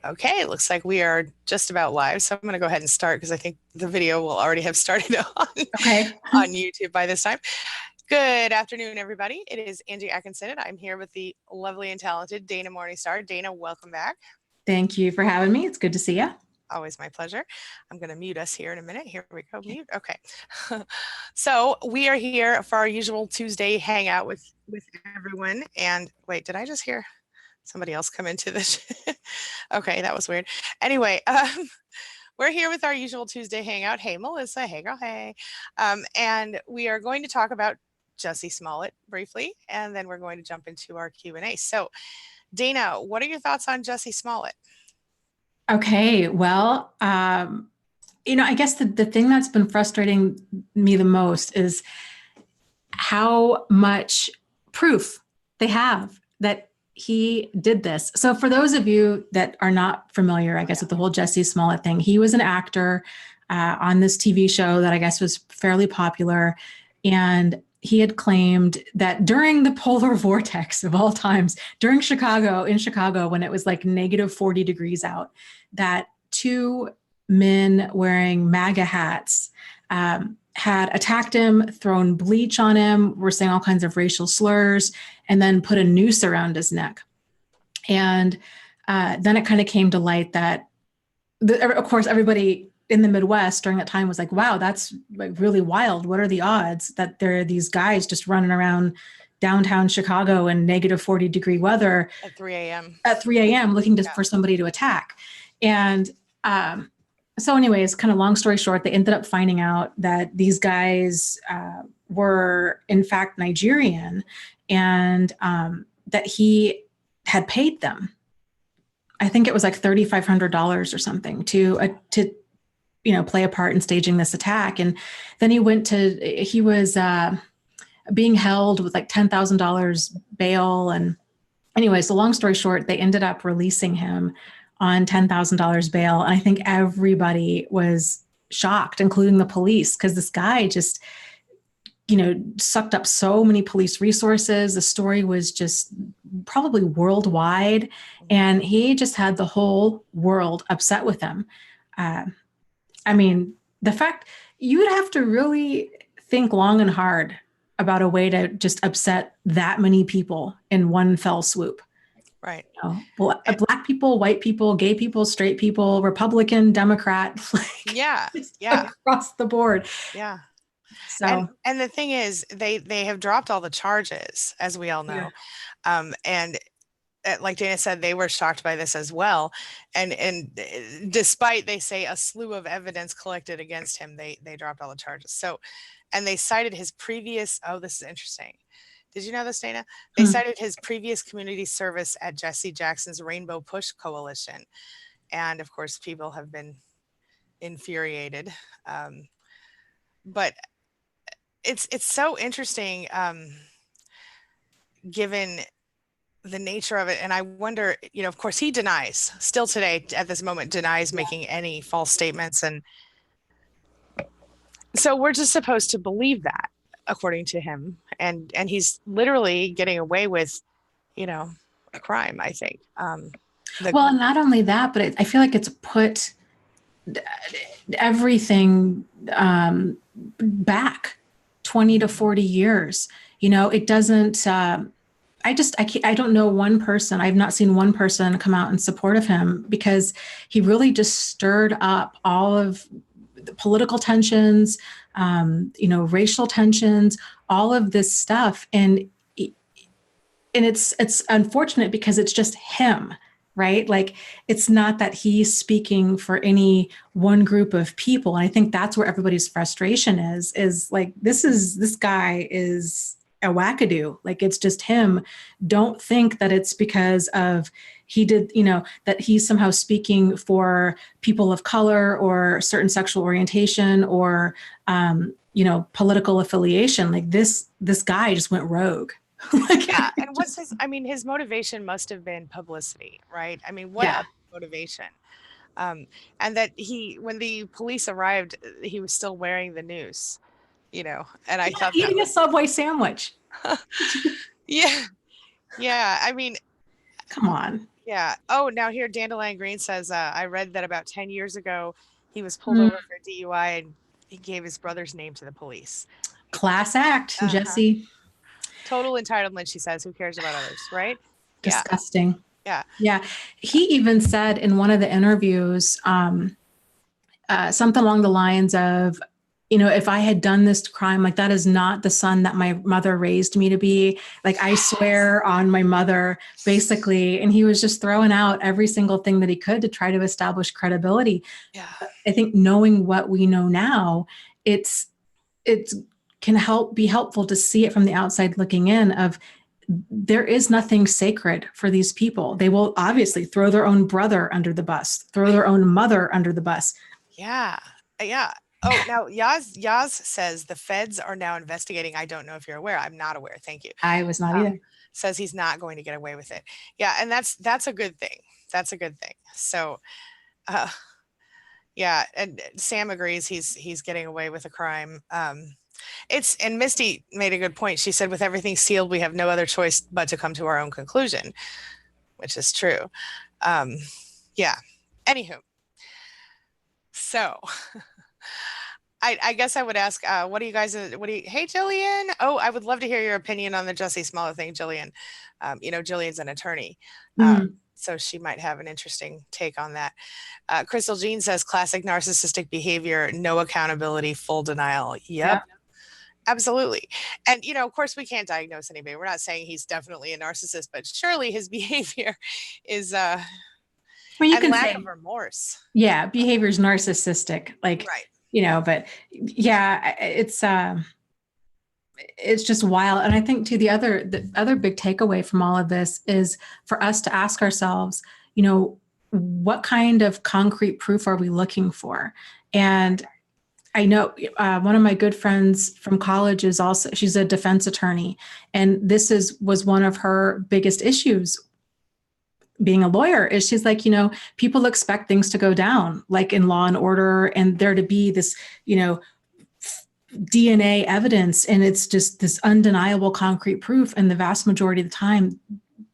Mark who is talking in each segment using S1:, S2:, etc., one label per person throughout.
S1: Okay, it looks like we are just about live. So I'm going to go ahead and start because I think the video will already have started
S2: Okay.
S1: on YouTube by this time. Good afternoon, everybody. It is Angie Atkinson, and I'm here with the lovely and talented Dana Morningstar. Dana, welcome back.
S2: Thank you for having me. It's good to see you.
S1: Always my pleasure. I'm going to mute us here in a minute. Here we go.
S2: Okay.
S1: Mute. Okay. So we are here for our usual Tuesday hangout with everyone. And wait, did I just hear somebody else come into this? Okay, that was weird. Anyway, we're here with our usual Tuesday hangout. Hey, Melissa. Hey, girl. Hey. And we are going to talk about Jussie Smollett briefly, and then we're going to jump into our Q&A. So, Dana, what are your thoughts on Jussie Smollett?
S2: Okay. Well, I guess the thing that's been frustrating me the most is how much proof they have that he did this. So for those of you that are not familiar, I guess, with the whole Jussie Smollett thing, he was an actor on this TV show that I guess was fairly popular. And he had claimed that during the polar vortex of all times, in Chicago, when it was like negative 40 degrees out, that two men wearing MAGA hats had attacked him, thrown bleach on him, were saying all kinds of racial slurs, and then put a noose around his neck. And then it kind of came to light that, of course, everybody in the Midwest during that time was like, wow, that's like really wild. What are the odds that there are these guys just running around downtown Chicago in negative 40-degree weather
S1: at 3 a.m.
S2: looking for somebody to attack? And so anyways, kind of long story short, they ended up finding out that these guys were in fact Nigerian, and that he had paid them. I think it was like $3,500 or something to play a part in staging this attack. And then he was being held with like $10,000 bail. And anyway, so long story short, they ended up releasing him on $10,000 bail. And I think everybody was shocked, including the police, because this guy just, sucked up so many police resources. The story was just probably worldwide. And he just had the whole world upset with him. The fact you would have to really think long and hard about a way to just upset that many people in one fell swoop.
S1: Right.
S2: Black people, white people, gay people, straight people, Republican, Democrat, across the board.
S1: Yeah. So, and the thing is, they have dropped all the charges, as we all know. Yeah. And like Dana said, they were shocked by this as well. And despite, they say, a slew of evidence collected against him, they dropped all the charges. So, and they cited his previous, this is interesting. Did you know this, Dana? They cited his previous community service at Jesse Jackson's Rainbow Push Coalition. And of course, people have been infuriated. But it's so interesting, given the nature of it. And I wonder, of course, he denies, still today, at this moment, denies making any false statements. And so we're just supposed to believe that, according to him. And he's literally getting away with, a crime, I think.
S2: Well, not only that, but I feel like it's put everything back 20 to 40 years. It doesn't, I don't know one person. I've not seen one person come out in support of him, because he really just stirred up all of the political tensions, racial tensions, all of this stuff. And it's unfortunate because it's just him, right? Like, it's not that he's speaking for any one group of people. And I think that's where everybody's frustration is like, this guy is a wackadoo. Like, it's just him. Don't think that it's because of that he's somehow speaking for people of color or certain sexual orientation or, political affiliation. Like, this guy just went rogue.
S1: Yeah. And his motivation must have been publicity, right? What motivation? And that when the police arrived, he was still wearing the noose, and I thought
S2: eating a Subway sandwich.
S1: Yeah. Yeah.
S2: Come on.
S1: Yeah. Oh, now here, Dandelion Green says, I read that about 10 years ago, he was pulled
S2: Mm,
S1: over for DUI and he gave his brother's name to the police.
S2: class act,
S1: Uh-huh.
S2: Jussie.
S1: Total entitlement, she says. Who cares about others, right? Yeah.
S2: Disgusting.
S1: Yeah.
S2: Yeah. He even said in one of the interviews, something along the lines of, if I had done this crime, like that is not the son that my mother raised me to be. Like, I swear on my mother, basically. And he was just throwing out every single thing that he could to try to establish credibility.
S1: Yeah.
S2: I think knowing what we know now, it's can be helpful to see it from the outside looking in of there is nothing sacred for these people. They will obviously throw their own brother under the bus, throw their own mother under the bus.
S1: Yeah. Yeah. Oh, now Yaz says the feds are now investigating. I don't know if you're aware. I'm not aware. Thank you.
S2: I was not either.
S1: Says he's not going to get away with it. Yeah, and that's a good thing. That's a good thing. So, uh, yeah, and Sam agrees he's getting away with a crime. And Misty made a good point. She said, with everything sealed, we have no other choice but to come to our own conclusion, which is true. Yeah. Anywho, so I guess I would ask, what do you guys, hey, Jillian? Oh, I would love to hear your opinion on the Jussie Smollett thing, Jillian. Jillian's an attorney. So she might have an interesting take on that. Crystal Jean says classic narcissistic behavior, no accountability, full denial. Yep. Yeah. Absolutely. And, of course, we can't diagnose anybody. We're not saying he's definitely a narcissist, but surely his behavior is
S2: well, you
S1: and
S2: can
S1: lack
S2: say,
S1: of remorse.
S2: Yeah, behavior is narcissistic. Like,
S1: right.
S2: But yeah, it's just wild. And I think too, the other big takeaway from all of this is for us to ask ourselves, what kind of concrete proof are we looking for? And I know one of my good friends from college she's a defense attorney. And this was one of her biggest issues being a lawyer is she's like, people expect things to go down like in Law and Order and there to be this, DNA evidence. And it's just this undeniable concrete proof. And the vast majority of the time,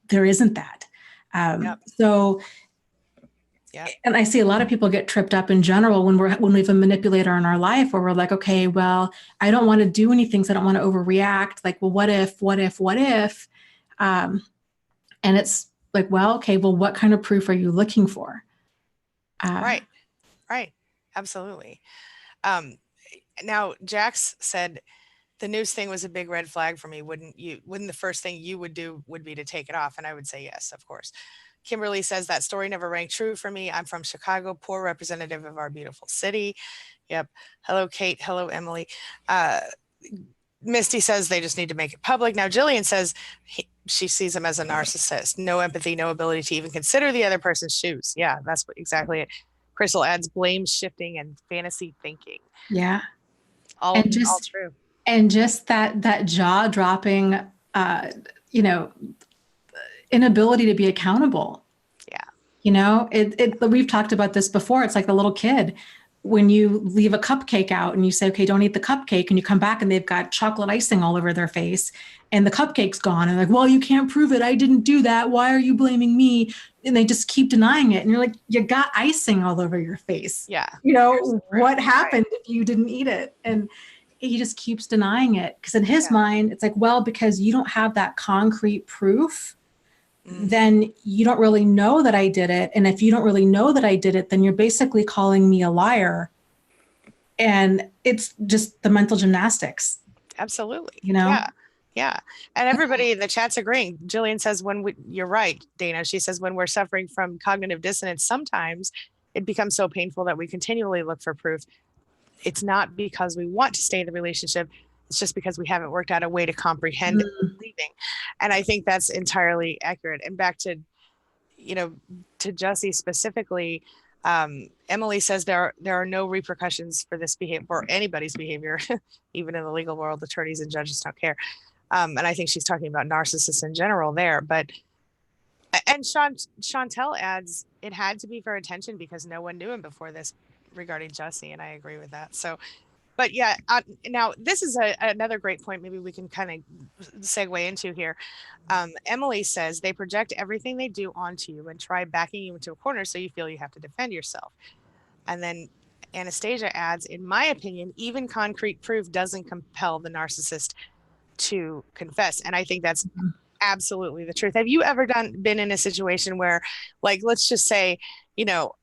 S2: there isn't that. So, yeah. And I see a lot of people get tripped up in general when we have a manipulator in our life where we're like, okay, well, I don't want to do anything. So I don't want to overreact. Like, well, what if? And it's like, well, okay, well, what kind of proof are you looking for?
S1: Right. Absolutely. Now, Jax said the news thing was a big red flag for me. Wouldn't the first thing you would do would be to take it off? And I would say yes, of course. Kimberly says that story never rang true for me. I'm from Chicago, poor representative of our beautiful city. Yep. Hello, Kate. Hello, Emily. Misty says they just need to make it public. Now, Jillian says she sees him as a narcissist. No empathy, no ability to even consider the other person's shoes. Yeah, that's exactly it. Crystal adds blame shifting and fantasy thinking.
S2: Yeah.
S1: All true.
S2: And just that jaw-dropping, inability to be accountable.
S1: Yeah.
S2: We've talked about this before. It's like the little kid when you leave a cupcake out and you say, okay, don't eat the cupcake, and you come back and they've got chocolate icing all over their face and the cupcake's gone. And like, well, you can't prove it. I didn't do that. Why are you blaming me? And they just keep denying it. And you're like, you got icing all over your face.
S1: Yeah.
S2: What happened if you didn't eat it? And he just keeps denying it. Because in his mind, it's like, well, because you don't have that concrete proof, then you don't really know that I did it. And if you don't really know that I did it, then you're basically calling me a liar. And it's just the mental gymnastics.
S1: Absolutely.
S2: Yeah.
S1: Yeah. And everybody in the chat's agreeing. Jillian says you're right, Dana. She says when we're suffering from cognitive dissonance, sometimes it becomes so painful that we continually look for proof. It's not because we want to stay in the relationship. It's just because we haven't worked out a way to comprehend leaving. And I think that's entirely accurate. And back to, to Jussie specifically, Emily says there are no repercussions for this behavior, for anybody's behavior, even in the legal world. Attorneys and judges don't care. And I think she's talking about narcissists in general there. And Chantel adds, it had to be for attention because no one knew him before this regarding Jussie. And I agree with that. So but yeah, now this is another great point. Maybe we can kind of segue into here. Emily says they project everything they do onto you and try backing you into a corner so you feel you have to defend yourself. And then Anastasia adds, in my opinion, even concrete proof doesn't compel the narcissist to confess. And I think that's absolutely the truth. Have you ever been in a situation where, like, let's just say, you know,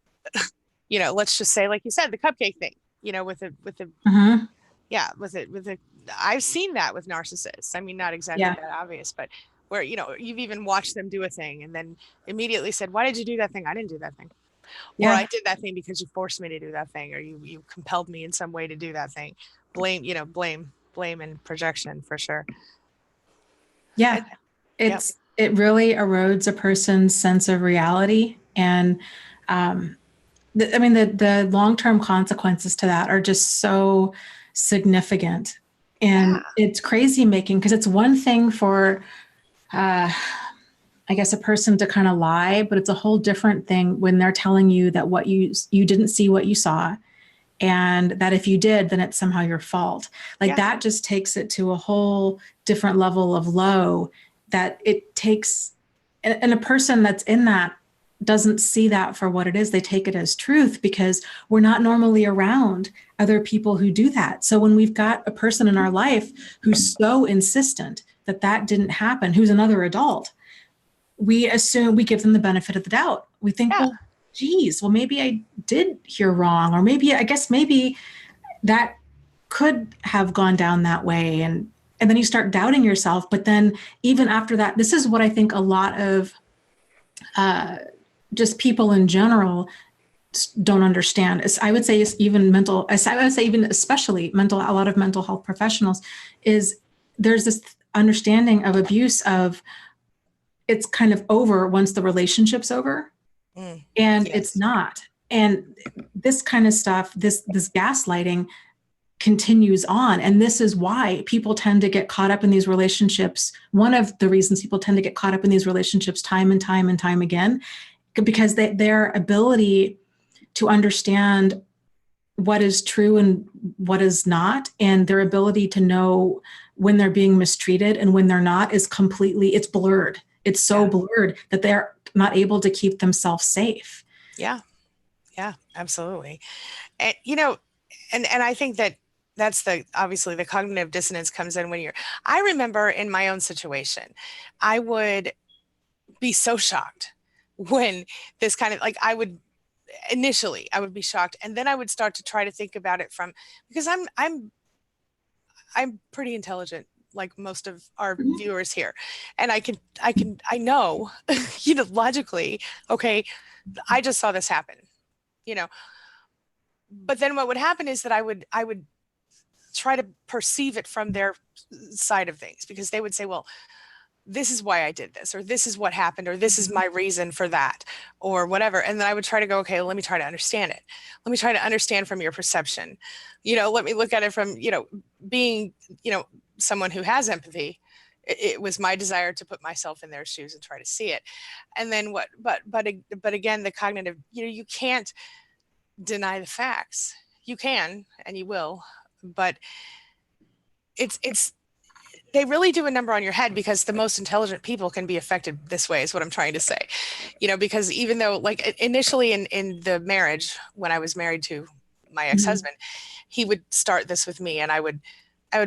S1: let's just say, like you said, the cupcake thing,
S2: Mm-hmm.
S1: yeah, I've seen that with narcissists. I mean, not exactly
S2: Yeah.
S1: that obvious, but where, you've even watched them do a thing and then immediately said, why did you do that thing? I didn't do that thing. Or I
S2: Yeah.
S1: did that thing because you forced me to do that thing, or you compelled me in some way to do that thing. Blame and projection for sure.
S2: Yeah.
S1: Yep.
S2: It really erodes a person's sense of reality. And I mean, the long-term consequences to that are just so significant.
S1: Yeah.
S2: And it's crazy making, because it's one thing for, I guess, a person to kind of lie, but it's a whole different thing when they're telling you that what you didn't see what you saw, and that if you did, then it's somehow your fault. Like
S1: Yeah.
S2: that just takes it to a whole different level of low that it takes, and a person that's in that doesn't see that for what it is. They take it as truth because we're not normally around other people who do that. So when we've got a person in our life who's so insistent that that didn't happen, who's another adult, we assume, we give them the benefit of the doubt. We think,
S1: Yeah.
S2: well, geez, well, maybe I did hear wrong, or maybe, I guess maybe that could have gone down that way. And then you start doubting yourself. But then even after that, this is what I think a lot of just people in general don't understand. I would say it's even mental, I would say even especially mental, a lot of mental health professionals, is there's this understanding of abuse of it's kind of over once the relationship's over. And
S1: Yes.
S2: it's not. And this kind of stuff, this gaslighting continues on. And this is why people tend to get caught up in these relationships. One of the reasons people tend to get caught up in these relationships time and time and time again, because their ability to understand what is true and what is not, and their ability to know when they're being mistreated and when they're not, is completely, it's blurred. It's so blurred that they're not able to keep themselves safe.
S1: Yeah. Yeah, absolutely. And and I think that's obviously the cognitive dissonance comes in when I remember in my own situation, I would be so shocked when this kind of, like, initially I would be shocked, and then I would start to try to think about it because I'm pretty intelligent, like most of our viewers here, and I know, logically, okay, I just saw this happen, but then what would happen is that I would try to perceive it from their side of things, because they would say, well, this is why I did this, or this is what happened, or this is my reason for that, or whatever. And then I would try to go, okay, let me try to understand it. Let me try to understand from your perception. Let me look at it from, being, someone who has empathy. It was my desire to put myself in their shoes and try to see it. And then but again, the cognitive, you can't deny the facts. You can, and you will, but it's they really do a number on your head, because the most intelligent people can be affected this way, is what I'm trying to say. Because even though, like, initially in the marriage, when I was married to my ex-husband, he would start this with me, and I would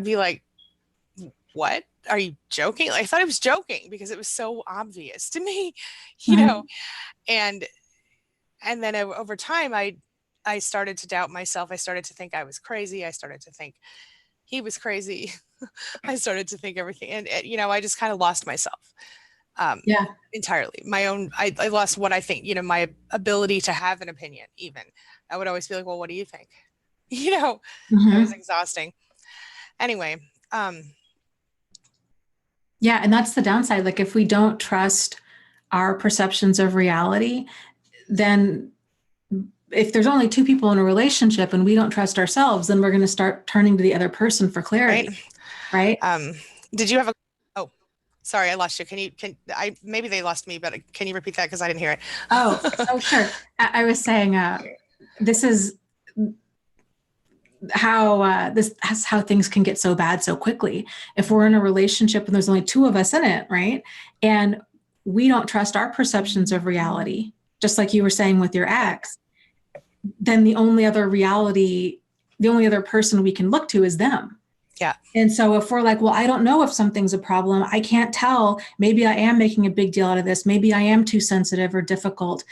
S1: be like, what? Are you joking? Like, I thought he was joking because it was so obvious to me, and then over time, I started to doubt myself. I started to think I was crazy. I started to think he was crazy. I started to think everything. And, I just kind of lost myself entirely. I lost what I think, my ability to have an opinion even. I would always be like, well, what do you think? It was exhausting. Anyway.
S2: Yeah. And that's the downside. Like, if we don't trust our perceptions of reality, then if there's only two people in a relationship and we don't trust ourselves, then we're going to start turning to the other person for clarity. Right.
S1: Did you have oh, sorry, I lost you. Maybe they lost me, but can you repeat that? Cause I didn't hear it.
S2: Oh, sure. I was saying, this is that's how things can get so bad so quickly. If we're in a relationship and there's only two of us in it, right? And we don't trust our perceptions of reality, just like you were saying with your ex, then the only other person we can look to is them.
S1: Yeah.
S2: And so if we're like, well, I don't know if something's a problem, I can't tell, maybe I am making a big deal out of this, maybe I am too sensitive or difficult,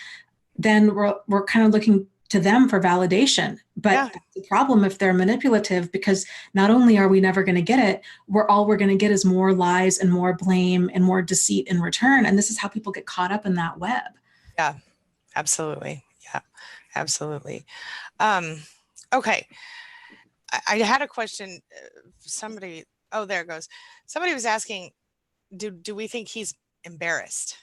S2: then we're kind of looking to them for validation. But that's the problem if they're manipulative, because not only are we never going to get it, all we're going to get is more lies and more blame and more deceit in return. And this is how people get caught up in that web.
S1: Yeah, absolutely. Yeah, absolutely. Okay. I had a question. Somebody, oh, there it goes. Somebody was asking, do we think he's embarrassed?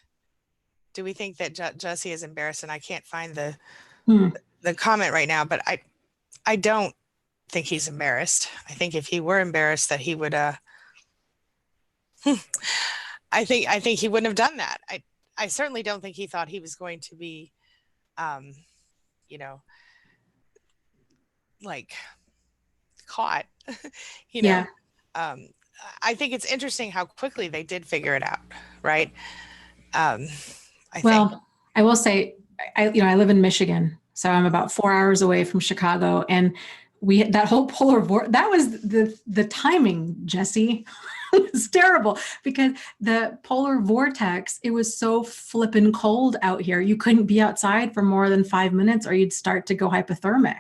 S1: Do we think that Jussie is embarrassed? And I can't find the comment right now, but I don't think he's embarrassed. I think if he were embarrassed, that he would, I think he wouldn't have done that. I certainly don't think he thought he was going to be, like caught,
S2: Yeah.
S1: I think it's interesting how quickly they did figure it out. Right. I
S2: will say, I live in Michigan, so I'm about 4 hours away from Chicago, and that whole polar vortex, that was the timing, Jussie, was terrible, because the polar vortex, it was so flippin' cold out here. You couldn't be outside for more than 5 minutes or you'd start to go hypothermic.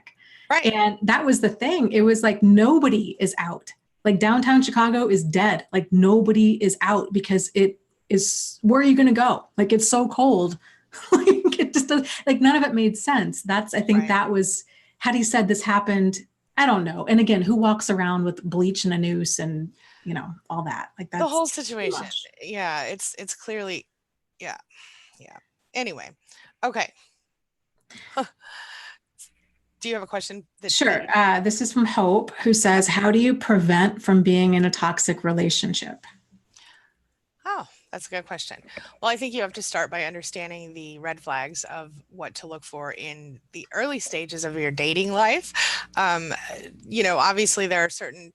S1: Right.
S2: And that was the thing. It was like, nobody is out. Like downtown Chicago is dead. Like nobody is out because it is, where are you going to go? Like, it's so cold. Like it just does, like none of it made sense. I think that was, had he said this happened, I don't know. And again, who walks around with bleach and a noose and, all that, like that's
S1: the whole situation. Yeah. It's clearly, yeah. Anyway. Okay. Do you have a question?
S2: Sure. This is from Hope, who says, how do you prevent from being in a toxic relationship?
S1: Oh, that's a good question. Well, I think you have to start by understanding the red flags of what to look for in the early stages of your dating life. Obviously there are certain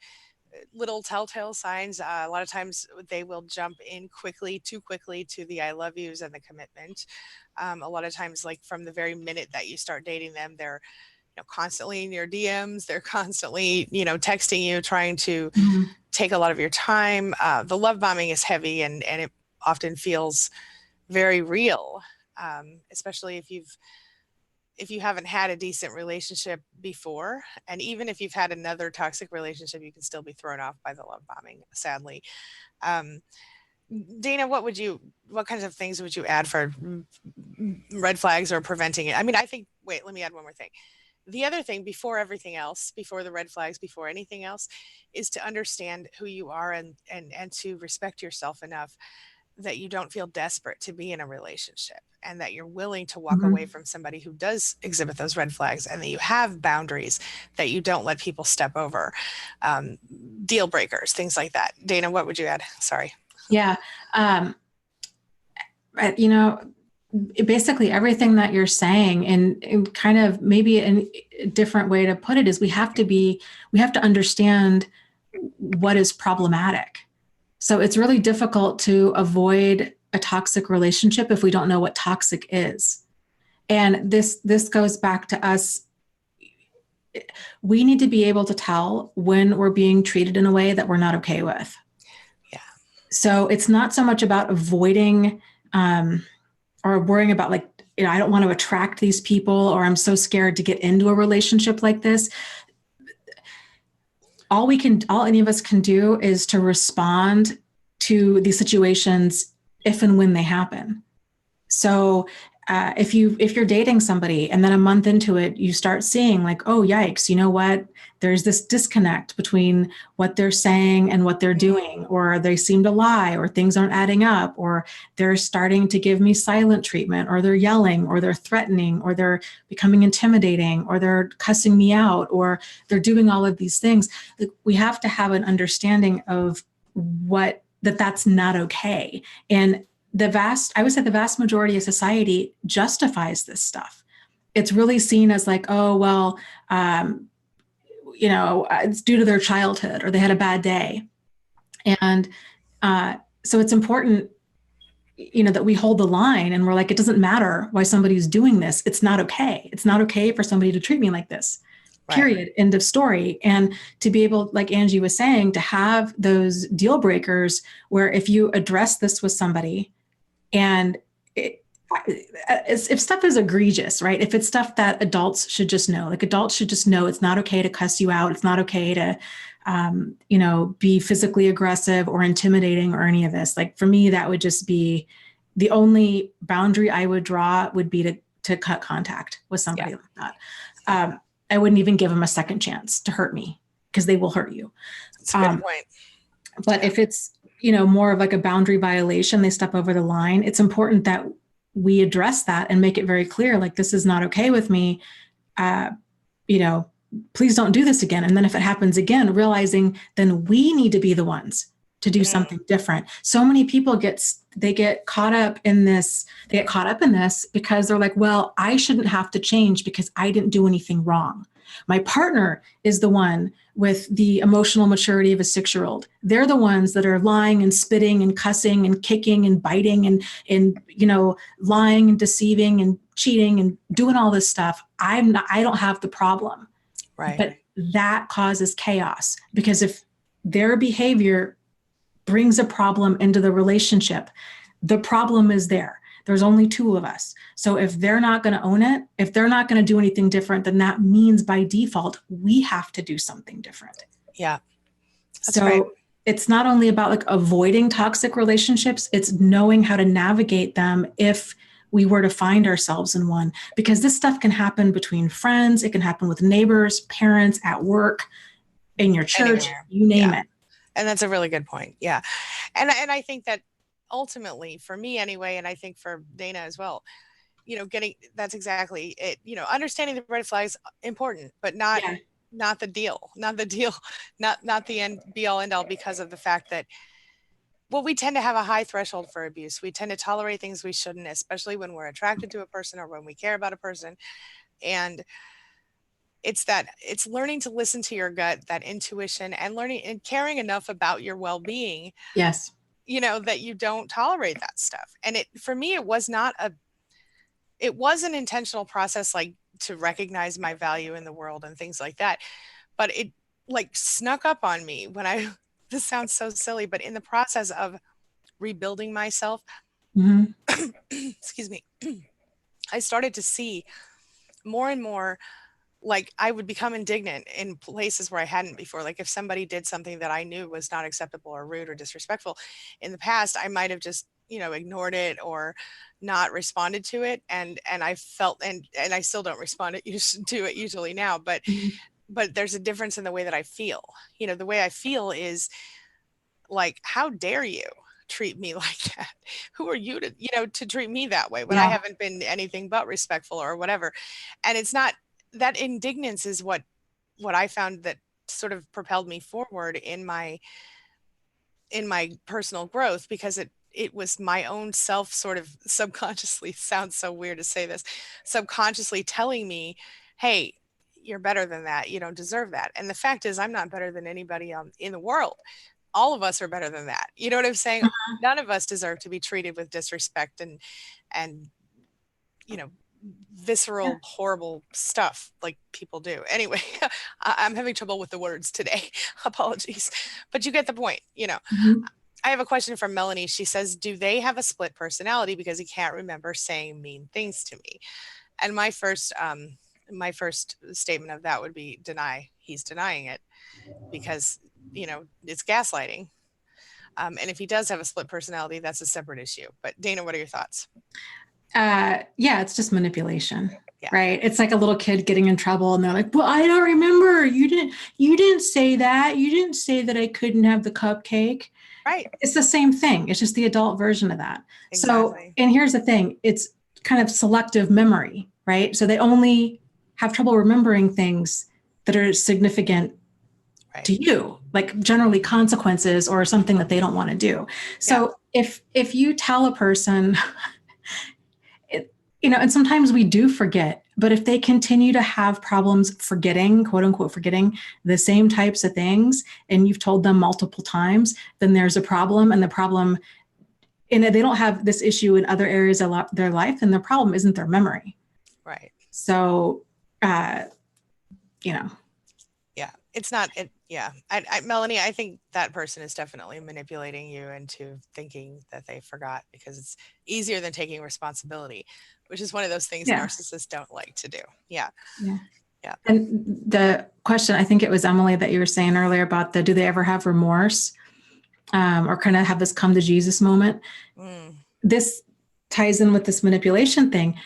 S1: little telltale signs. A lot of times they will jump in too quickly to the I love yous and the commitment. A lot of times, like from the very minute that you start dating them, they're constantly in your DMs. They're constantly, texting you, trying to take a lot of your time. The love bombing is heavy and it often feels very real, especially if you haven't had a decent relationship before. And even if you've had another toxic relationship, you can still be thrown off by the love bombing, sadly. Dana, what kinds of things would you add for red flags or preventing it? I mean, let me add one more thing. The other thing, before everything else, before the red flags, before anything else, is to understand who you are and to respect yourself enough that you don't feel desperate to be in a relationship, and that you're willing to walk away from somebody who does exhibit those red flags, and that you have boundaries that you don't let people step over, deal breakers, things like that. Dana, what would you add? Sorry.
S2: Yeah. Basically everything that you're saying, and kind of maybe a different way to put it is we have to understand what is problematic. So it's really difficult to avoid a toxic relationship if we don't know what toxic is. And this goes back to us. We need to be able to tell when we're being treated in a way that we're not okay with.
S1: Yeah.
S2: So it's not so much about avoiding, or worrying about I don't want to attract these people, or I'm so scared to get into a relationship like this. All any of us can do is to respond to these situations if and when they happen. So if you're dating somebody and then a month into it, you start seeing oh, yikes, you know what? There's this disconnect between what they're saying and what they're doing, or they seem to lie, or things aren't adding up, or they're starting to give me silent treatment, or they're yelling, or they're threatening, or they're becoming intimidating, or they're cussing me out, or they're doing all of these things. We have to have an understanding of that's not okay. And I would say the vast majority of society justifies this stuff. It's really seen as oh, well, it's due to their childhood or they had a bad day. And so it's important, that we hold the line and we're like, it doesn't matter why somebody's doing this. It's not okay. It's not okay for somebody to treat me like this. Period. Right. End of story. And to be able, like Angie was saying, to have those deal breakers where if you address this with somebody and if stuff is egregious, right? If it's stuff that adults should just know, like adults should just know it's not okay to cuss you out. It's not okay to, be physically aggressive or intimidating or any of this. Like for me, that would just be the only boundary I would draw would be to cut contact with somebody like that. I wouldn't even give them a second chance to hurt me because they will hurt you.
S1: That's a good point.
S2: But if it's, more of like a boundary violation, they step over the line, it's important that we address that and make it very clear, like, this is not okay with me. Please don't do this again. And then if it happens again, realizing then we need to be the ones to do something different. So many people get caught up in this because they're like, well, I shouldn't have to change because I didn't do anything wrong. My partner is the one with the emotional maturity of a 6-year-old. They're the ones that are lying and spitting and cussing and kicking and biting and lying and deceiving and cheating and doing all this stuff. I don't have the problem.
S1: Right.
S2: But that causes chaos because if their behavior brings a problem into the relationship, the problem is there. There's only 2 of us. So if they're not going to own it, if they're not going to do anything different, then that means by default, we have to do something different.
S1: Yeah.
S2: That's right. It's not only about like avoiding toxic relationships, it's knowing how to navigate them if we were to find ourselves in one, because this stuff can happen between friends. It can happen with neighbors, parents, at work, in your church, anywhere. You name it.
S1: And that's a really good point. Yeah. And I think that ultimately for me anyway, and I think for Dana as well, that's exactly it. Understanding the red flags important, but not the deal, not the end be all end all, because of the fact that, well, we tend to have a high threshold for abuse. We tend to tolerate things we shouldn't, especially when we're attracted to a person or when we care about a person. And it's learning to listen to your gut, that intuition, and learning and caring enough about your well-being.
S2: Yes.
S1: That you don't tolerate that stuff. And for me, it was an intentional process, like to recognize my value in the world and things like that. But it like snuck up on me when this sounds so silly, but in the process of rebuilding myself, excuse me, I started to see more and more, like I would become indignant in places where I hadn't before. Like if somebody did something that I knew was not acceptable or rude or disrespectful in the past, I might have just, ignored it or not responded to it. And I felt, and I still don't respond to it usually now, but there's a difference in the way that I feel. The way I feel is like, how dare you treat me like that? Who are you to treat me that way when I haven't been anything but respectful or whatever? And it's not, that indignance is what I found that sort of propelled me forward in my personal growth, because it was my own self sort of subconsciously, sounds so weird to say this, subconsciously telling me, hey, you're better than that. You don't deserve that. And the fact is, I'm not better than anybody in the world. All of us are better than that. You know what I'm saying? None of us deserve to be treated with disrespect and visceral, horrible stuff like people do. Anyway, I'm having trouble with the words today. Apologies. But you get the point. I have a question from Melanie. She says, do they have a split personality because he can't remember saying mean things to me? And my first statement of that would be deny. He's denying it because, it's gaslighting. And if he does have a split personality, that's a separate issue. But Dana, what are your thoughts?
S2: It's just manipulation, right? It's like a little kid getting in trouble and they're like, well, I don't remember. You didn't say that. You didn't say that I couldn't have the cupcake.
S1: Right.
S2: It's the same thing. It's just the adult version of that.
S1: Exactly.
S2: So, and here's the thing, it's kind of selective memory, right? So they only have trouble remembering things that are significant to you, like generally consequences or something that they don't want to do. So if you tell a person, and sometimes we do forget, but if they continue to have problems forgetting, quote unquote, forgetting the same types of things, and you've told them multiple times, then there's a problem, and the problem, and they don't have this issue in other areas of their life, and the problem isn't their memory.
S1: Right.
S2: So,
S1: Yeah, it's not it. Yeah. Melanie, I think that person is definitely manipulating you into thinking that they forgot, because it's easier than taking responsibility, which is one of those things narcissists don't like to do. Yeah.
S2: And the question, I think it was Emily that you were saying earlier about do they ever have remorse, or kind of have this come to Jesus moment? This ties in with this manipulation thing.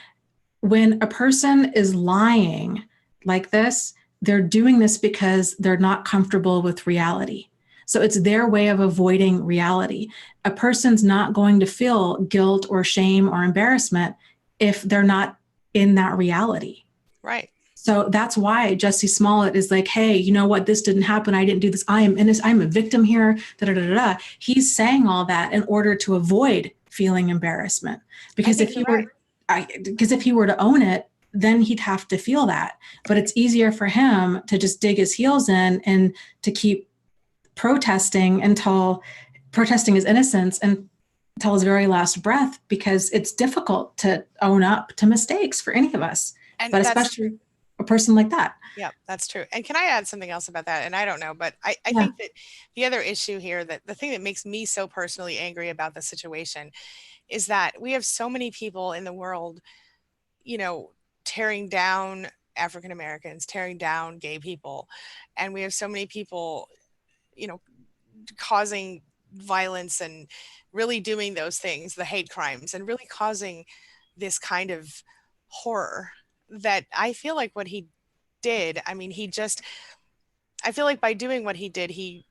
S2: When a person is lying like this, they're doing this because they're not comfortable with reality. So it's their way of avoiding reality. A person's not going to feel guilt or shame or embarrassment if they're not in that reality.
S1: Right.
S2: So that's why Jussie Smollett is like, hey, you know what? This didn't happen. I didn't do this. I am innocent. I'm a victim here. He's saying all that in order to avoid feeling embarrassment. Because if he were to own it, then he'd have to feel that. But it's easier for him to just dig his heels in and to keep protesting his innocence and until his very last breath, because it's difficult to own up to mistakes for any of us, but especially a person like that.
S1: Yeah, that's true. And can I add something else about that? And I don't know, but I think that the other issue here, that the thing that makes me so personally angry about the situation, is that we have so many people in the world, tearing down African Americans, tearing down gay people. And we have so many people, causing violence and really doing those things, the hate crimes, and really causing this kind of horror, that I feel like what he did, I feel like by doing what he did, he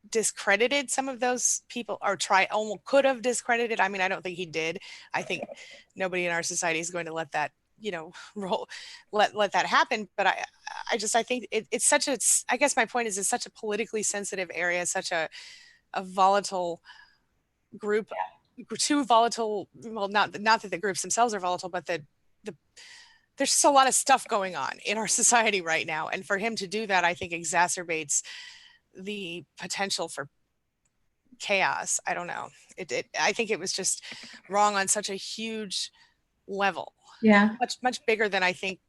S1: discredited some of those people, or almost could have discredited. I don't think he did. I think nobody in our society is going to let that, let that happen. But I think it's such a, I guess my point is, it's such a politically sensitive area, such a volatile group, too volatile. Well, not that the groups themselves are volatile, but there's just a lot of stuff going on in our society right now. And for him to do that, I think exacerbates the potential for chaos. I don't know. I think it was just wrong on such a huge level.
S2: Yeah.
S1: Much bigger than I think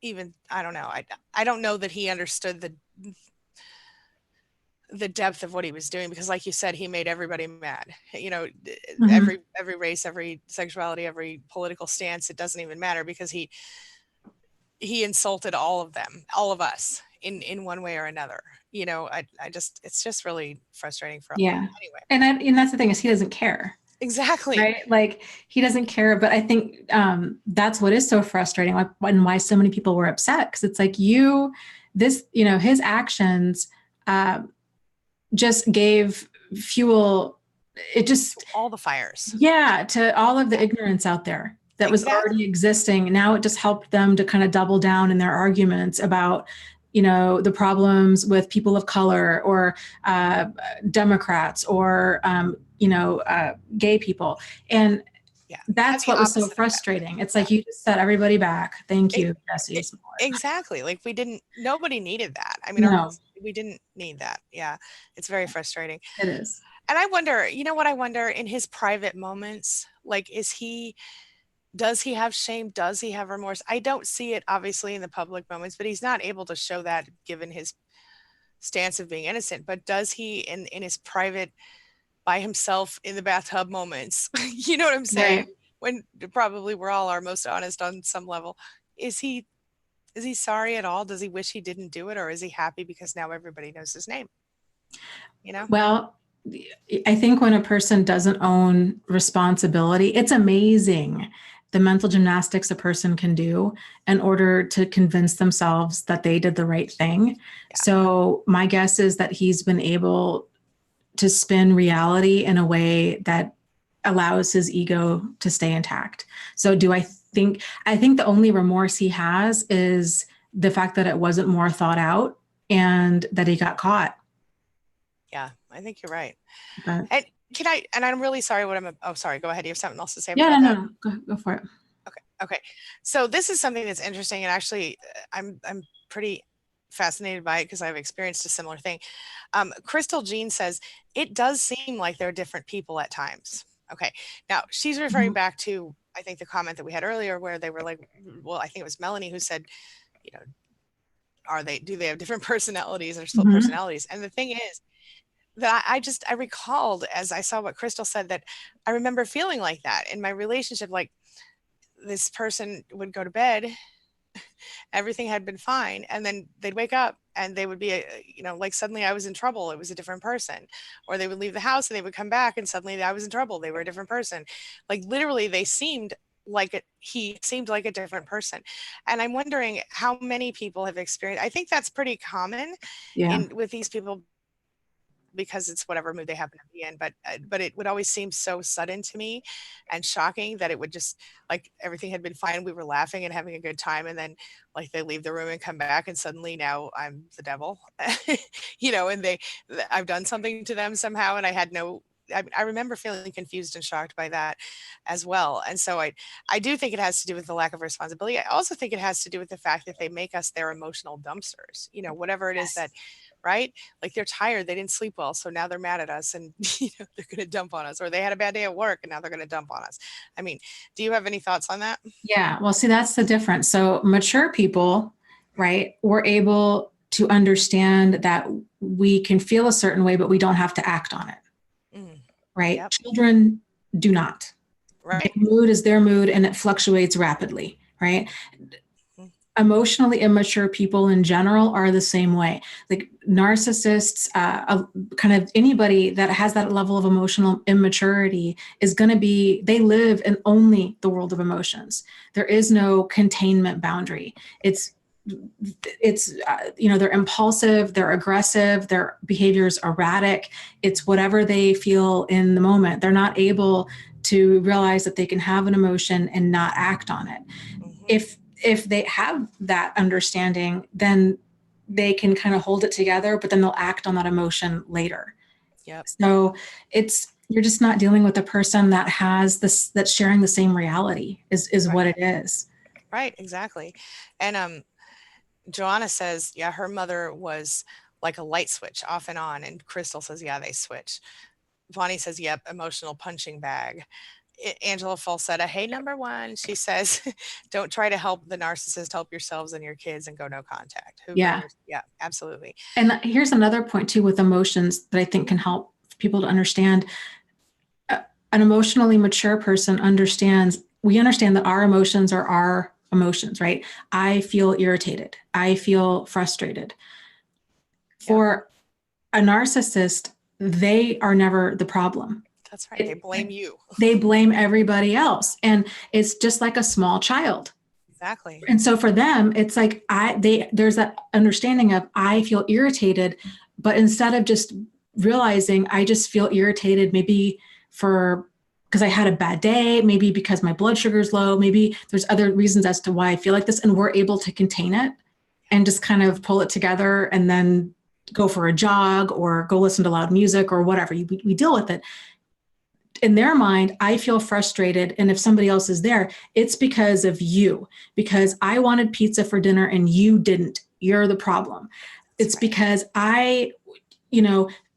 S1: even, I don't know. I don't know that he understood the depth of what he was doing, because like you said, he made everybody mad. Every race, every sexuality, every political stance, it doesn't even matter, because he insulted all of them, all of us in one way or another. It's just really frustrating for
S2: anyway. And that's the thing, is he doesn't care.
S1: Exactly.
S2: Right. Like, he doesn't care. But I think that's what is so frustrating, and why so many people were upset, because it's like his actions just gave fuel. It just
S1: all the fires.
S2: Yeah. To all of the ignorance out there that was already existing. Now it just helped them to kind of double down in their arguments about, the problems with people of color, or Democrats, or, gay people. And that's what was so frustrating. It's like, you just set everybody back. Thank you, Jussie Smollett.
S1: Exactly. Like, nobody needed that. We didn't need that. Yeah. It's very frustrating.
S2: It is.
S1: And I wonder, what I wonder, in his private moments, like, does he have shame? Does he have remorse? I don't see it obviously in the public moments, but he's not able to show that given his stance of being innocent. But does he in his private, by himself in the bathtub moments, you know what I'm saying? Right. When probably we're all our most honest on some level, is he sorry at all? Does he wish he didn't do it? Or is he happy because now everybody knows his name?
S2: Well, I think when a person doesn't own responsibility, it's amazing the mental gymnastics a person can do in order to convince themselves that they did the right thing. Yeah. So my guess is that he's been able to spin reality in a way that allows his ego to stay intact. So I think the only remorse he has is the fact that it wasn't more thought out and that he got caught.
S1: Yeah, I think you're right.
S2: But,
S1: and can I, and I'm really sorry what I'm, oh, sorry, go ahead. You have something else to say
S2: Yeah,
S1: about that?
S2: no. Go for it.
S1: Okay. Okay. So this is something that's interesting, and actually I'm pretty fascinated by it because I've experienced a similar thing. Crystal Jean says it does seem like they're different people at times. Okay. Now she's referring
S2: Mhm.
S1: back to, I think, the comment that we had earlier where they were like, well, I think it was Melanie who said, you know, do they have different personalities or split
S2: Mhm.
S1: personalities? And the thing is that I recalled as I saw what Crystal said that I remember feeling like that in my relationship, like this person would go to bed, everything had been fine, and then they'd wake up and they would be like suddenly I was in trouble, it was a different person. Or they would leave the house and they would come back and suddenly I was in trouble, they were a different person. Like literally they seemed like it he seemed like a different person. And I'm wondering how many people have experienced, I think that's pretty common
S2: Yeah.
S1: in with these people because it's whatever mood they happen to be in. But it would always seem so sudden to me and shocking that it would just like everything had been fine. We were laughing and having a good time, and then like they leave the room and come back, and suddenly now I'm the devil, and I've done something to them somehow, and I had no. I remember feeling confused and shocked by that as well. And so I do think it has to do with the lack of responsibility. I also think it has to do with the fact that they make us their emotional dumpsters, whatever it is that,
S2: Yes.
S1: right? Like they're tired, they didn't sleep well, so now they're mad at us and they're going to dump on us, or they had a bad day at work and now they're going to dump on us. I mean, do you have any thoughts on that?
S2: Yeah. Well, see, that's the difference. So mature people, right, we're able to understand that we can feel a certain way, but we don't have to act on it,
S1: Mm,
S2: right?
S1: yep.
S2: Children do not. Their
S1: Right.
S2: mood is their mood and it fluctuates rapidly, right?
S1: Mm,
S2: Emotionally immature people in general are the same way. Like narcissists, kind of anybody that has that level of emotional immaturity is going to be, they live in only the world of emotions. There is no containment boundary. It's they're impulsive, they're aggressive, their behavior's erratic. It's whatever they feel in the moment. They're not able to realize that they can have an emotion and not act on it.
S1: mhm.
S2: If they have that understanding, then they can kind of hold it together, but then they'll act on that emotion later.
S1: Yep.
S2: So you're just not dealing with a person that has this, that's sharing the same reality is
S1: Right.
S2: what it is.
S1: Right. Exactly. And Joanna says, yeah, her mother was like a light switch off and on. And Crystal says, yeah, they switch. Bonnie says, yep, emotional punching bag. Angela Falsetta, hey, number one, she says, don't try to help the narcissist, help yourselves and your kids and go no contact. Who bring
S2: Yeah.
S1: your, yeah, absolutely.
S2: And here's another point too with emotions that I think can help people to understand. An emotionally mature person we understand that our emotions are our emotions, right? I feel irritated. I feel frustrated.
S1: Yep.
S2: For a narcissist, they are never the problem.
S1: That's right. They blame you.
S2: They blame everybody else. And it's just like a small child.
S1: Exactly.
S2: And so for them, it's like there's that understanding of I feel irritated, but instead of just realizing I just feel irritated, maybe because I had a bad day, maybe because my blood sugar is low, maybe there's other reasons as to why I feel like this, and we're able to contain it and just kind of pull it together and then go for a jog or go listen to loud music or whatever. We deal with it. In their mind, I feel frustrated. And if somebody else is there, it's because of you, because I wanted pizza for dinner and you didn't. You're the problem. It's
S1: Right.
S2: because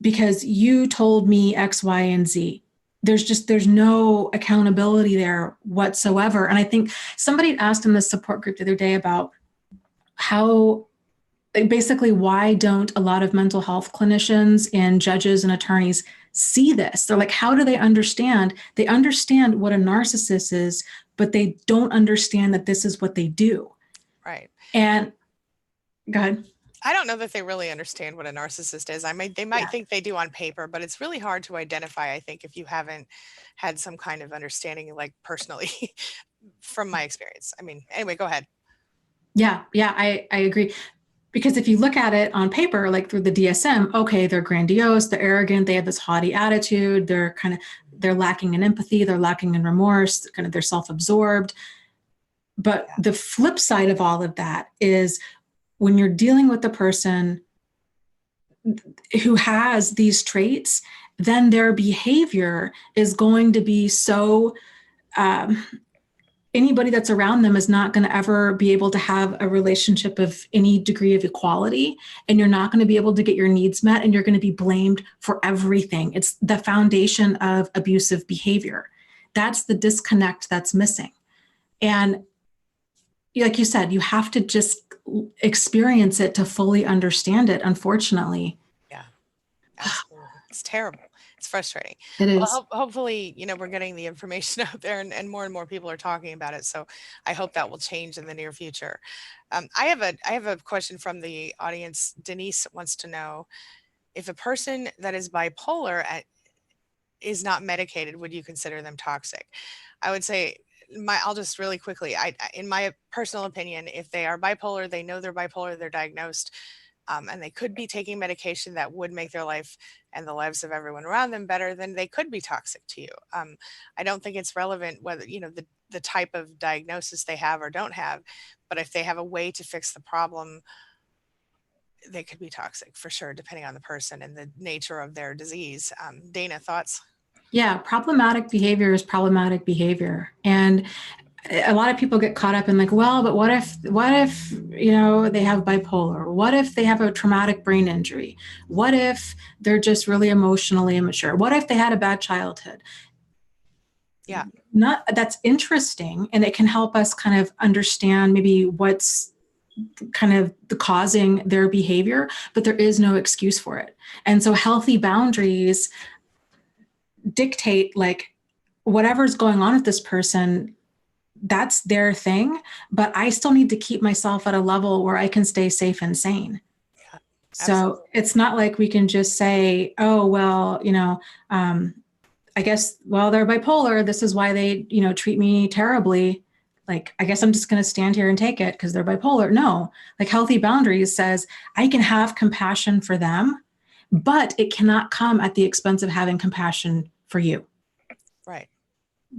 S2: because you told me X, Y, and Z. There's no accountability there whatsoever. And I think somebody asked in the support group the other day about how basically why don't a lot of mental health clinicians and judges and attorneys see this? They're like, how do they understand? They understand what a narcissist is, but they don't understand that this is what they do.
S1: Right.
S2: And go ahead.
S1: I don't know that they really understand what a narcissist is. I mean, they might
S2: Yeah.
S1: think they do on paper, but it's really hard to identify, I think, if you haven't had some kind of understanding, like personally, from my experience. I mean, anyway, go ahead.
S2: Yeah, I agree. Because if you look at it on paper, like through the DSM, okay, they're grandiose, they're arrogant, they have this haughty attitude, they're lacking in empathy, they're lacking in remorse, kind of they're self-absorbed. But the flip side of all of that is when you're dealing with a person who has these traits then their behavior is going to be so, um, anybody that's around them is not going to ever be able to have a relationship of any degree of equality, and you're not going to be able to get your needs met, and you're going to be blamed for everything. It's the foundation of abusive behavior. That's the disconnect that's missing. And like you said, you have to just experience it to fully understand it, unfortunately.
S1: Yeah, absolutely. It's terrible. It's frustrating.
S2: It is.
S1: Well, hopefully, we're getting the information out there, and more people are talking about it. So I hope that will change in the near future. I have a question from the audience. Denise wants to know if a person that is bipolar is not medicated, would you consider them toxic? I would say I'll just really quickly, in my personal opinion, if they are bipolar, they know they're bipolar, they're diagnosed, and they could be taking medication that would make their life and the lives of everyone around them better, then they could be toxic to you. I don't think it's relevant whether, the type of diagnosis they have or don't have, but if they have a way to fix the problem, they could be toxic for sure, depending on the person and the nature of their disease. Dana, thoughts?
S2: Yeah, problematic behavior is problematic behavior. And a lot of people get caught up in like, well, but what if, they have bipolar? What if they have a traumatic brain injury? What if they're just really emotionally immature? What if they had a bad childhood?
S1: Yeah.
S2: That's interesting. And it can help us kind of understand maybe what's kind of the causing their behavior, but there is no excuse for it. And so healthy boundaries dictate like whatever's going on with this person, that's their thing, but I still need to keep myself at a level where I can stay safe and sane.
S1: Yeah,
S2: so it's not like we can just say, oh, well, I guess, well, they're bipolar. This is why they, treat me terribly. Like, I guess I'm just going to stand here and take it because they're bipolar. No, like healthy boundaries says I can have compassion for them, but it cannot come at the expense of having compassion for you.
S1: Right.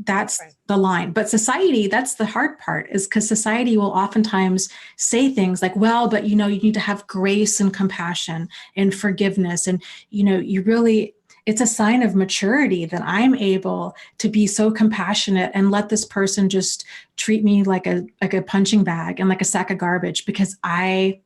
S2: That's right. The line. But society, that's the hard part, is because society will oftentimes say things like, well, but you need to have grace and compassion and forgiveness. And, it's a sign of maturity that I'm able to be so compassionate and let this person just treat me like a punching bag and like a sack of garbage because I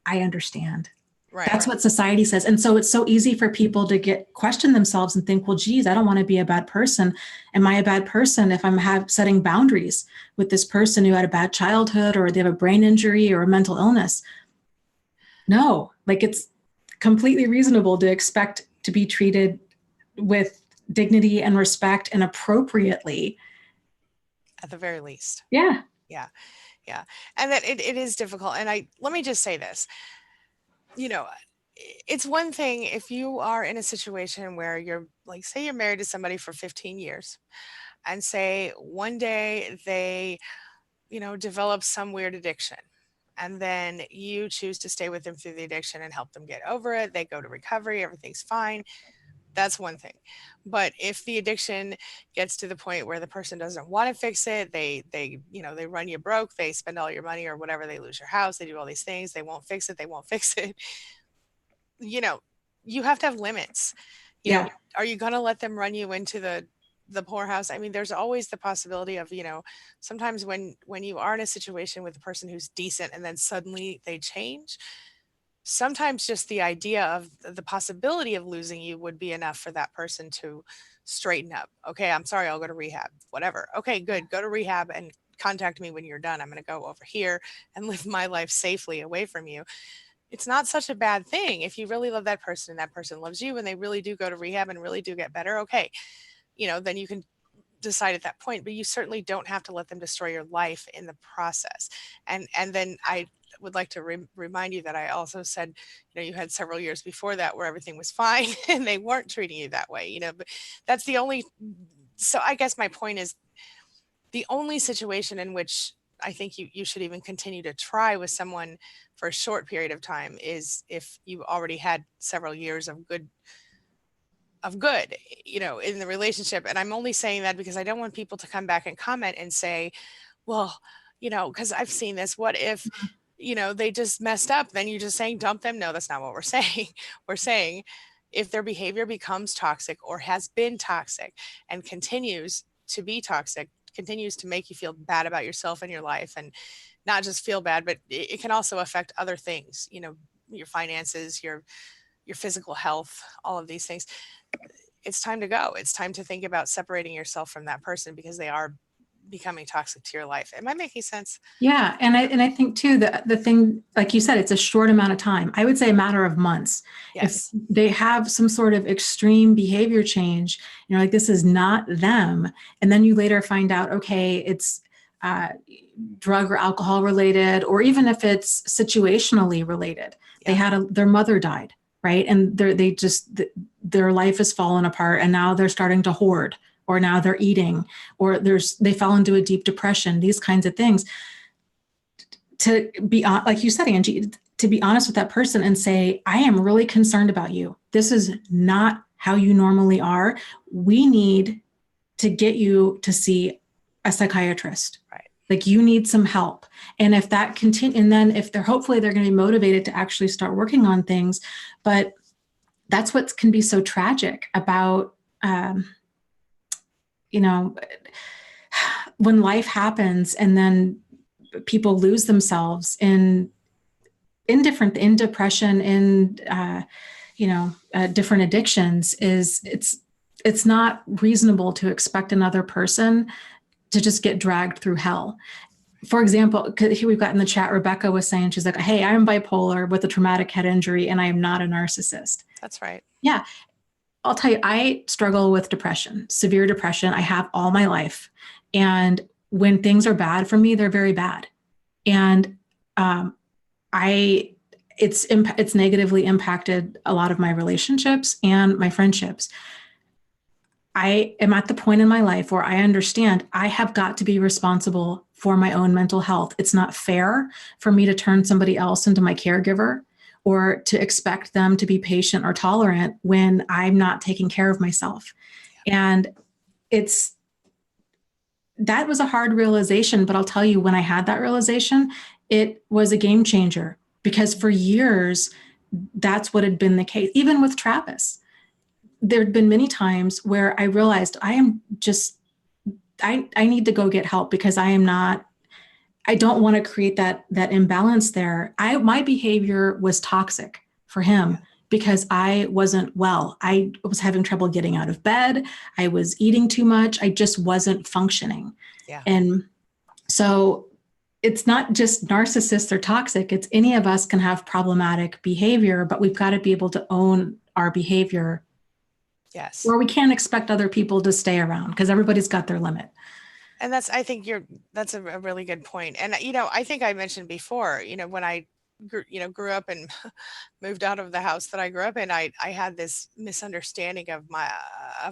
S2: understand. Right. That's what society says. And so it's so easy for people to question themselves and think, well, geez, I don't want to be a bad person. Am I a bad person if I'm setting boundaries with this person who had a bad childhood or they have a brain injury or a mental illness? No, like it's completely reasonable to expect to be treated with dignity and respect and appropriately.
S1: At the very least.
S2: Yeah.
S1: Yeah. Yeah. And that it is difficult. And let me just say this. It's one thing if you are in a situation where you're like, say you're married to somebody for 15 years and say one day they, develop some weird addiction and then you choose to stay with them through the addiction and help them get over it. They go to recovery, everything's fine. That's one thing. But if the addiction gets to the point where the person doesn't want to fix it, they run you broke, they spend all your money or whatever, they lose your house, they do all these things, they won't fix it. You have to have limits. Are you going to let them run you into the poorhouse? I mean, there's always the possibility of, sometimes when you are in a situation with a person who's decent and then suddenly they change, sometimes just the idea of the possibility of losing you would be enough for that person to straighten up. Okay, I'm sorry, I'll go to rehab, whatever. Okay, good. Go to rehab and contact me when you're done. I'm going to go over here and live my life safely away from you. It's not such a bad thing. If you really love that person and that person loves you and they really do go to rehab and really do get better, okay, then you can decide at that point, but you certainly don't have to let them destroy your life in the process. And then I would like to remind you that I also said, you had several years before that where everything was fine and they weren't treating you that way, but that's so I guess my point is the only situation in which I think you should even continue to try with someone for a short period of time is if you already had several years of good, in the relationship. And I'm only saying that because I don't want people to come back and comment and say, well, because I've seen this, what if, they just messed up? Then you're just saying dump them. No, that's not what we're saying. We're saying, if their behavior becomes toxic or has been toxic and continues to be toxic, continues to make you feel bad about yourself and your life, and not just feel bad, but it can also affect other things, your finances, your physical health, all of these things. It's time to go. It's time to think about separating yourself from that person because they are becoming toxic to your life. Am I making sense?
S2: Yeah. And I think too, the thing, like you said, it's a short amount of time. I would say a matter of months.
S1: Yes.
S2: If they have some sort of extreme behavior change, you're like, this is not them. And then you later find out, okay, it's drug or alcohol related, or even if it's situationally related, they had their mother died, right? And their life has fallen apart, and now they're starting to hoard, or now they're eating, or they fell into a deep depression, these kinds of things. To be like you said, Angie, to be honest with that person and say, I am really concerned about you. This is not how you normally are. We need to get you to see a psychiatrist.
S1: Right.
S2: Like, you need some help. And if that continue, and then if hopefully they're going to be motivated to actually start working on things. But that's what can be so tragic about, when life happens and then people lose themselves in depression, in different addictions, it's not reasonable to expect another person to just get dragged through hell. For example, here we've got in the chat, Rebecca was saying, she's like, hey, I'm bipolar with a traumatic head injury and I am not a narcissist.
S1: That's right.
S2: Yeah. I'll tell you, I struggle with depression, severe depression. I have all my life. And when things are bad for me, they're very bad. And it's negatively impacted a lot of my relationships and my friendships. I am at the point in my life where I understand I have got to be responsible for my own mental health. It's not fair for me to turn somebody else into my caregiver, or to expect them to be patient or tolerant when I'm not taking care of myself. And that was a hard realization, but I'll tell you, when I had that realization, it was a game changer, because for years, that's what had been the case. Even with Travis, there'd been many times where I realized I need to go get help, because I don't want to create that imbalance there. My behavior was toxic for him because I wasn't well. I was having trouble getting out of bed. I was eating too much. I just wasn't functioning.
S1: Yeah.
S2: And so it's not just narcissists or toxic. It's any of us can have problematic behavior, but we've got to be able to own our behavior.
S1: Yes.
S2: Or we can't expect other people to stay around, because everybody's got their limit.
S1: And that's a really good point. And, I think I mentioned before, when I grew up and moved out of the house that I grew up in, I had this misunderstanding of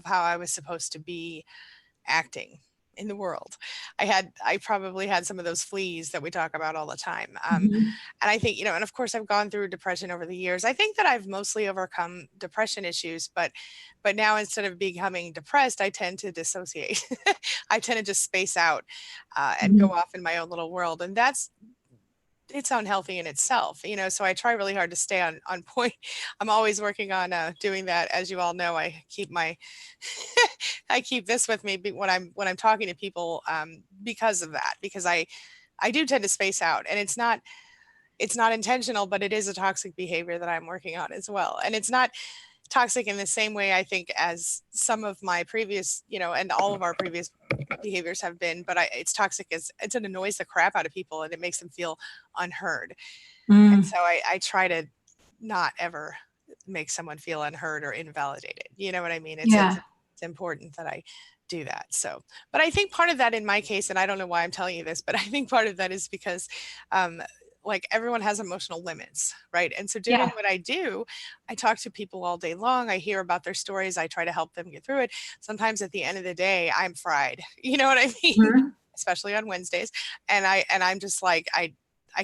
S1: how I was supposed to be acting in the world. I probably had some of those fleas that we talk about all the time. And I think, and of course I've gone through depression over the years. I think that I've mostly overcome depression issues, but now, instead of becoming depressed, I tend to dissociate. I tend to just space out and go off in my own little world. And it's unhealthy in itself, so I try really hard to stay on point. I'm always working on doing that. As you all know, I keep I keep this with me when I'm talking to people, because of that, because I do tend to space out, and it's not intentional, but it is a toxic behavior that I'm working on as well. And it's not toxic in the same way, I think, as some of my previous, and all of our previous behaviors have been, but it's toxic as it annoys the crap out of people, and it makes them feel unheard. And so I try to not ever make someone feel unheard or invalidated. You know what I mean? It's important that I do that. So, but I think part of that in my case, and I don't know why I'm telling you this, but I think part of that is because, like, everyone has emotional limits, right? And so doing what I do, I talk to people all day long. I hear about their stories. I try to help them get through it. Sometimes at the end of the day, I'm fried. You know what I mean? Especially on Wednesdays. And I'm just like, I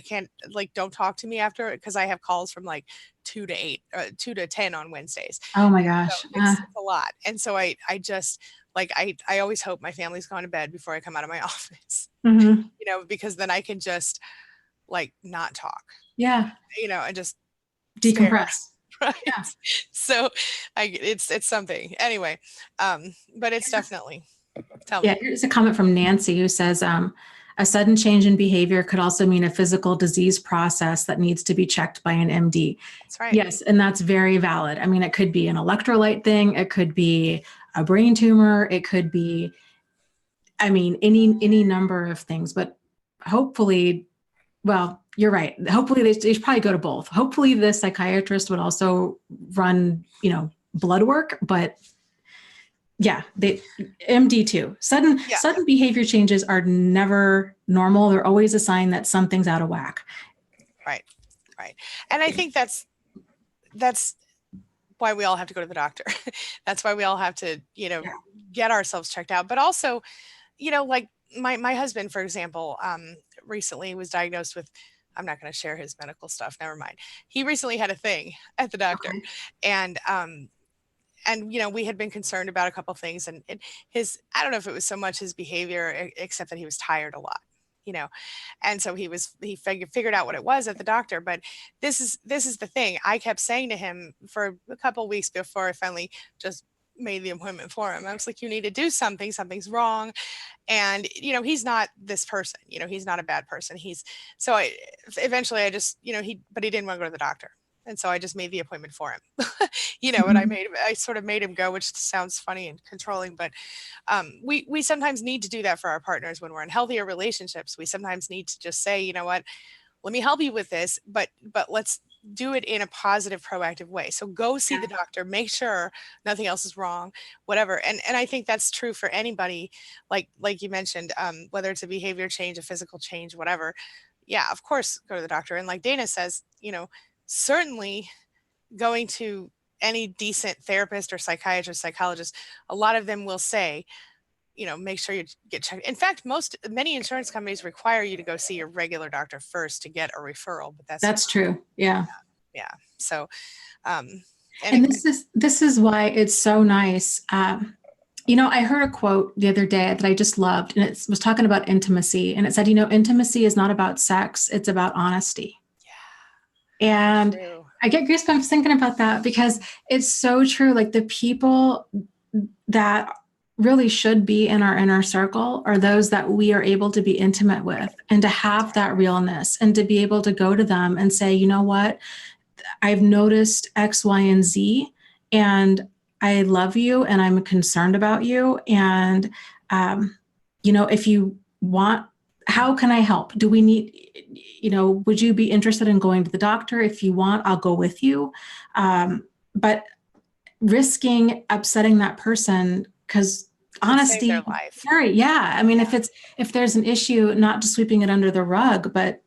S1: can't, like, don't talk to me after, because I have calls from like 2 to 8, 2 to 10 on Wednesdays.
S2: Oh my gosh.
S1: So it's a lot. And so I just, like, I always hope my family's gone to bed before I come out of my office, because then I can just, like, not talk.
S2: Yeah.
S1: And just
S2: decompress.
S1: right?
S2: Yeah.
S1: So it's something anyway, but it's definitely, tell
S2: Yeah,
S1: me.
S2: here's a comment from Nancy who says, a sudden change in behavior could also mean a physical disease process that needs to be checked by an MD.
S1: That's right.
S2: Yes, and that's very valid. I mean, it could be an electrolyte thing, it could be a brain tumor, it could be, I mean, any number of things, but hopefully, well, you're right. Hopefully they should probably go to both. Hopefully the psychiatrist would also run, blood work, but yeah, they MD too.
S1: Yeah.
S2: Sudden behavior changes are never normal. They're always a sign that something's out of whack.
S1: Right. Right. And I think that's why we all have to go to the doctor. That's why we all have to,
S2: Yeah.
S1: get ourselves checked out. But also, like my husband, for example, recently was diagnosed with, I'm not going to share his medical stuff. Never mind. He recently had a thing at the doctor,
S2: Okay.
S1: and we had been concerned about a couple things, and his, I don't know if it was so much his behavior, except that he was tired a lot, and so he figured out what it was at the doctor. But this is the thing. I kept saying to him for a couple weeks before I finally just made the appointment for him. I was like, you need to do something. Something's wrong. And he's not this person. He's not a bad person. Eventually I just, but he didn't want to go to the doctor. And so I just made the appointment for him. And I sort of made him go, which sounds funny and controlling, but we sometimes need to do that for our partners when we're in healthier relationships. We sometimes need to just say, you know what, let me help you with this, but let's do it in a positive, proactive way. So go see the doctor, make sure nothing else is wrong, whatever. And I think that's true for anybody, like you mentioned, whether it's a behavior change, a physical change, whatever. Yeah, of course, go to the doctor. And like Dana says, certainly going to any decent therapist or psychiatrist, psychologist, a lot of them will say, make sure you get checked. In fact, many insurance companies require you to go see your regular doctor first to get a referral, but
S2: That's true. Yeah.
S1: Yeah. So,
S2: And
S1: anyway.
S2: this is why it's so nice. I heard a quote the other day that I just loved, and it was talking about intimacy. And it said, intimacy is not about sex, it's about honesty. Yeah. And true. I get goosebumps thinking about that because it's so true. Like the people that really should be in our inner circle are those that we are able to be intimate with, and to have that realness and to be able to go to them and say, you know what? I've noticed X, Y, and Z, and I love you and I'm concerned about you. And, if you want, how can I help? Do we need, would you be interested in going to the doctor? If you want, I'll go with you. But risking upsetting that person, because honesty,
S1: their life.
S2: Yeah. I mean, if there's an issue, not just sweeping it under the rug, but,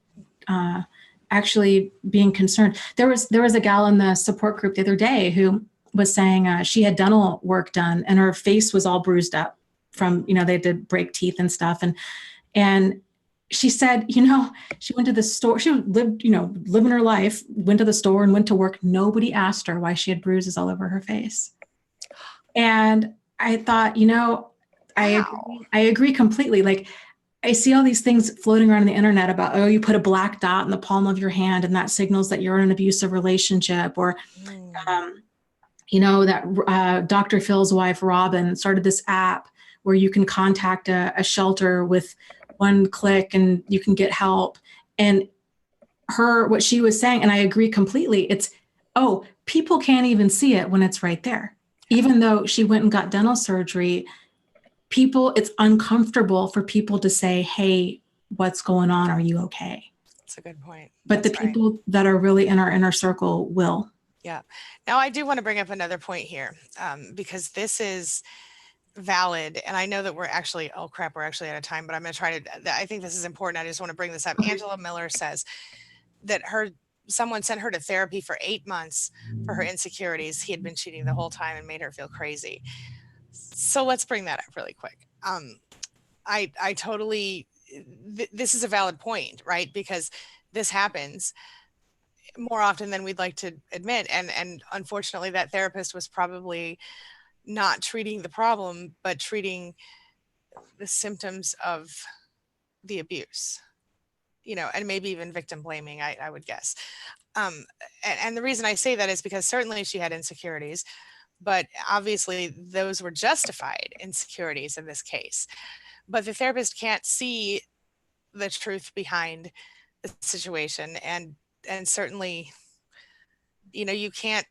S2: actually being concerned. There was a gal in the support group the other day who was saying she had dental work done and her face was all bruised up from, they had to break teeth and stuff. And she said, she went to the store, she lived, living her life, went to the store and went to work. Nobody asked her why she had bruises all over her face. And I thought, I agree completely. Like, I see all these things floating around on the internet about, you put a black dot in the palm of your hand and that signals that you're in an abusive relationship. Or, that Dr. Phil's wife, Robin, started this app where you can contact a shelter with one click and you can get help. And what she was saying, and I agree completely, it's, people can't even see it when it's right there. Even though she went and got dental surgery, it's uncomfortable for people to say, hey, what's going on? Are you okay?
S1: That's a good point.
S2: But the people that are really in our inner circle will.
S1: Yeah. Now I do want to bring up another point here, because this is valid. And I know that we're actually out of time, but I'm going to try to, I think this is important. I just want to bring this up. Angela Miller says that someone sent her to therapy for 8 months for her insecurities. He had been cheating the whole time and made her feel crazy. So let's bring that up really quick. I totally, this is a valid point, right? Because this happens more often than we'd like to admit. And unfortunately that therapist was probably not treating the problem, but treating the symptoms of the abuse. and maybe even victim blaming, I would guess. And the reason I say that is because certainly she had insecurities, but obviously those were justified insecurities in this case. But the therapist can't see the truth behind the situation, and certainly, you can't.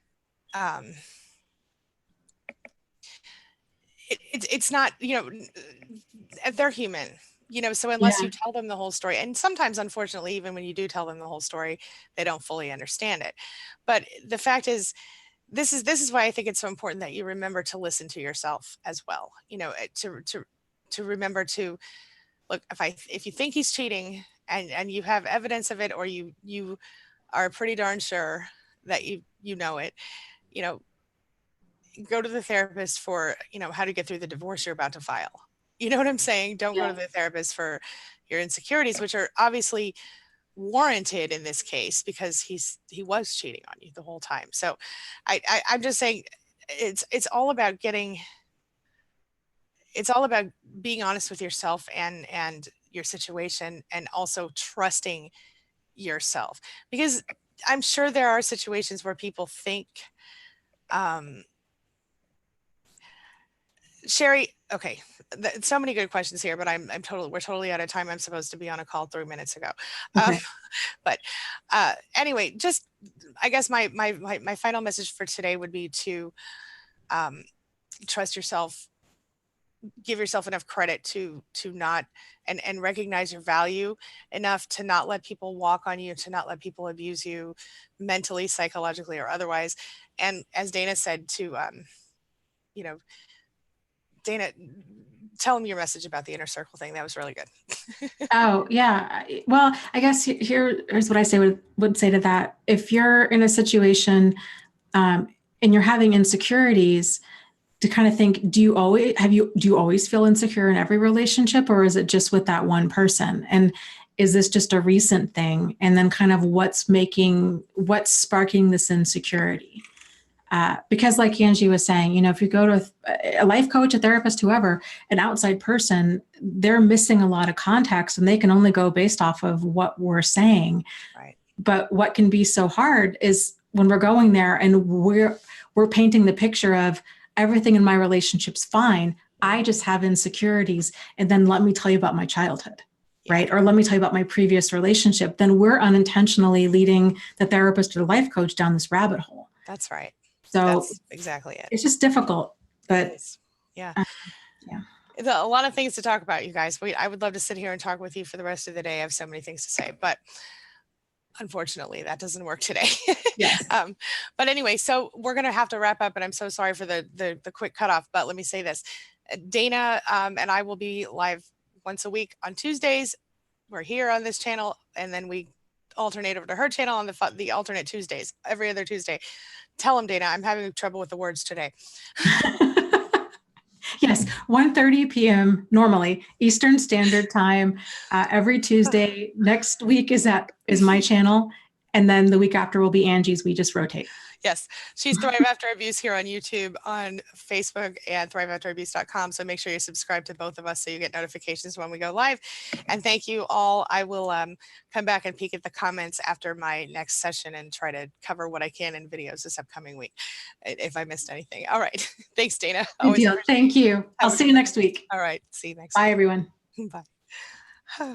S1: It's not, they're human, so unless you tell them the whole story, and sometimes, unfortunately, even when you do tell them the whole story, they don't fully understand it. But the fact is, this is why I think it's so important that you remember to listen to yourself as well. To remember to look, if you think he's cheating, and you have evidence of it, or you are pretty darn sure that you know it, go to the therapist for, how to get through the divorce you're about to file. You know what I'm saying? Don't go to the therapist for your insecurities, which are obviously warranted in this case because he was cheating on you the whole time. So I'm just saying it's all about being honest with yourself and your situation, and also trusting yourself, because I'm sure there are situations where people think, Sherry, okay, so many good questions here, but we're totally out of time. I'm supposed to be on a call 3 minutes ago.
S2: Okay.
S1: But anyway, just, I guess my final message for today would be to trust yourself, give yourself enough credit to not, and recognize your value enough to not let people walk on you, to not let people abuse you mentally, psychologically, or otherwise. And as Dana said, to Dana, tell them your message about the inner circle thing. That was really good.
S2: Oh, yeah. Well, I guess here's what I would say to that. If you're in a situation and you're having insecurities, to kind of think, do you always feel insecure in every relationship, or is it just with that one person? And is this just a recent thing? And then kind of what's sparking this insecurity? Because like Angie was saying, if you go to a life coach, a therapist, whoever, an outside person, they're missing a lot of context, and they can only go based off of what we're saying.
S1: Right.
S2: But what can be so hard is when we're going there and we're painting the picture of everything in my relationship's fine. I just have insecurities. And then let me tell you about my childhood. Right? Or let me tell you about my previous relationship. Then we're unintentionally leading the therapist or the life coach down this rabbit hole.
S1: That's right.
S2: So
S1: that's exactly it.
S2: It's just difficult, but
S1: yeah. A lot of things to talk about, you guys. I would love to sit here and talk with you for the rest of the day. I have so many things to say, but unfortunately that doesn't work today.
S2: Yes.
S1: But anyway, so we're going to have to wrap up, and I'm so sorry for the quick cutoff, but let me say this. Dana and I will be live once a week on Tuesdays. We're here on this channel, and then we alternate over to her channel on the alternate Tuesdays, every other Tuesday. Tell them, Dana, I'm having trouble with the words today.
S2: Yes, 1:30 p.m. normally Eastern Standard Time every Tuesday. Next week is my channel, and then the week after will be Angie's. We just rotate.
S1: Yes, she's Thrive After Abuse here on YouTube, on Facebook, and thriveafterabuse.com. So make sure you subscribe to both of us so you get notifications when we go live. And thank you all. I will come back and peek at the comments after my next session and try to cover what I can in videos this upcoming week, if I missed anything. All right. Thanks, Dana.
S2: Good deal. Thank you. I'll see you next week.
S1: All right. See you next
S2: week. Bye,
S1: week.
S2: everyone.
S1: Bye.